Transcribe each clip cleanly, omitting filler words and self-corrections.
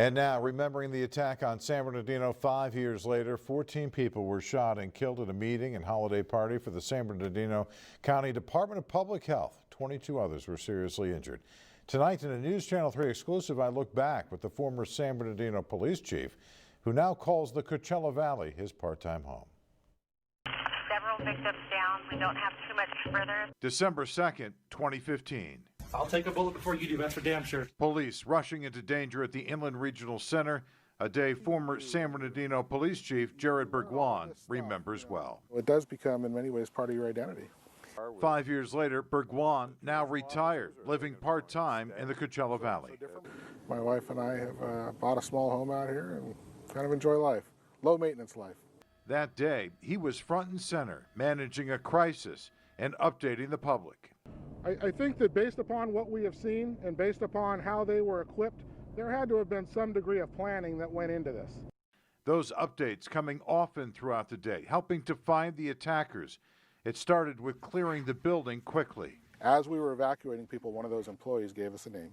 And now, remembering the attack on San Bernardino 5 years later, 14 people were shot and killed at a meeting and holiday party for the San Bernardino County Department of Public Health. 22 others were seriously injured. Tonight in a News Channel 3 exclusive, I look back with the former San Bernardino police chief, who now calls the Coachella Valley his part-time home. Several victims down. We don't have too much further. December 2nd, 2015. I'll take a bullet before you do, that's for damn sure. Police rushing into danger at the Inland Regional Center, a day former San Bernardino police chief Jared Bergwan remembers well. It does become in many ways part of your identity. 5 years later, Bergwan, now retired, living part-time in the Coachella Valley. My wife and I have bought a small home out here and kind of enjoy life, low maintenance life. That day, he was front and center, managing a crisis and updating the public. I think that based upon what we have seen and based upon how they were equipped, there had to have been some degree of planning that went into this. Those updates coming often throughout the day, helping to find the attackers. It started with clearing the building quickly. As we were evacuating people, one of those employees gave us a name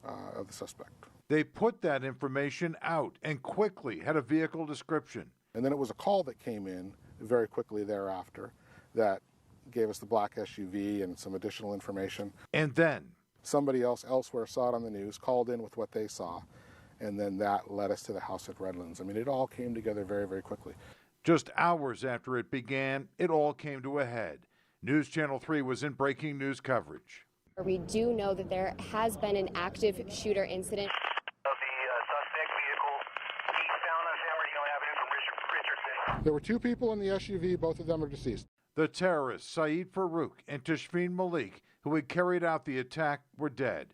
of the suspect. They put that information out and quickly had a vehicle description. And then it was a call that came in very quickly thereafter that gave us the black SUV and some additional information. And then somebody else elsewhere saw it on the news, called in with what they saw, and then that led us to the house at Redlands. I mean, it all came together very, very quickly. Just hours after it began, it all came to a head. News Channel 3 was in breaking news coverage. We do know that there has been an active shooter incident. Of the suspect vehicle, eastbound on San Bernardino Avenue from Richardson. There were two people in the SUV, both of them are deceased. The terrorists, Saeed Farouk and Tashfeen Malik, who had carried out the attack, were dead.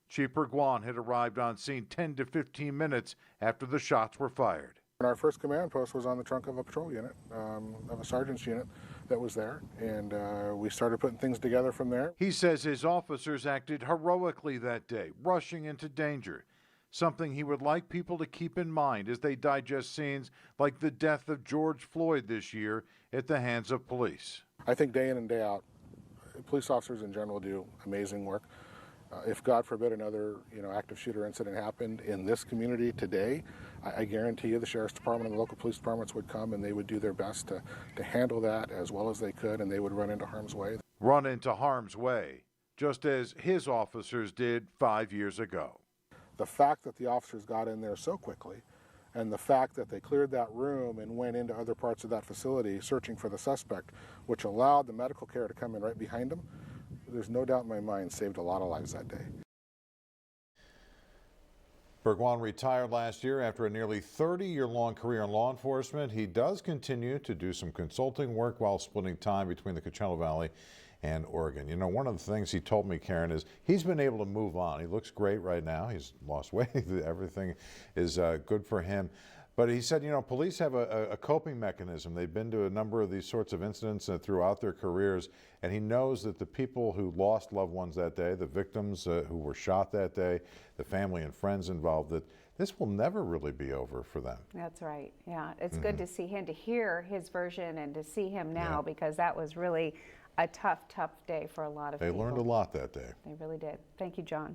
Chief Bergwan had arrived on scene 10 to 15 minutes after the shots were fired. And our first command post was on the trunk of a patrol unit, of a sergeant's unit that was there, and we started putting things together from there. He says his officers acted heroically that day, rushing into danger, something he would like people to keep in mind as they digest scenes like the death of George Floyd this year at the hands of police. I think day in and day out, police officers in general do amazing work. If God forbid another active shooter incident happened in this community today, I guarantee you the Sheriff's Department and the local police departments would come and they would do their best to handle that as well as they could, and they would run into harm's way. Run into harm's way, just as his officers did 5 years ago. The fact that the officers got in there so quickly and the fact that they cleared that room and went into other parts of that facility searching for the suspect, which allowed the medical care to come in right behind them, there's no doubt in my mind saved a lot of lives that day. Bergwan retired last year after a nearly 30-year-long career in law enforcement. He does continue to do some consulting work while splitting time between the Coachella Valley and Oregon. You know, one of the things he told me, Karen, is he's been able to move on. He looks great right now. He's lost weight. Everything is good for him. But he said, you know, police have a coping mechanism. They've been to a number of these sorts of incidents throughout their careers, and he knows that the people who lost loved ones that day, the victims who were shot that day, the family and friends involved, that this will never really be over for them. That's right. Yeah, it's good to see him, to hear his version and to see him now, because that was really a tough day for a lot of people. They learned a lot that day. They really did. Thank you, John.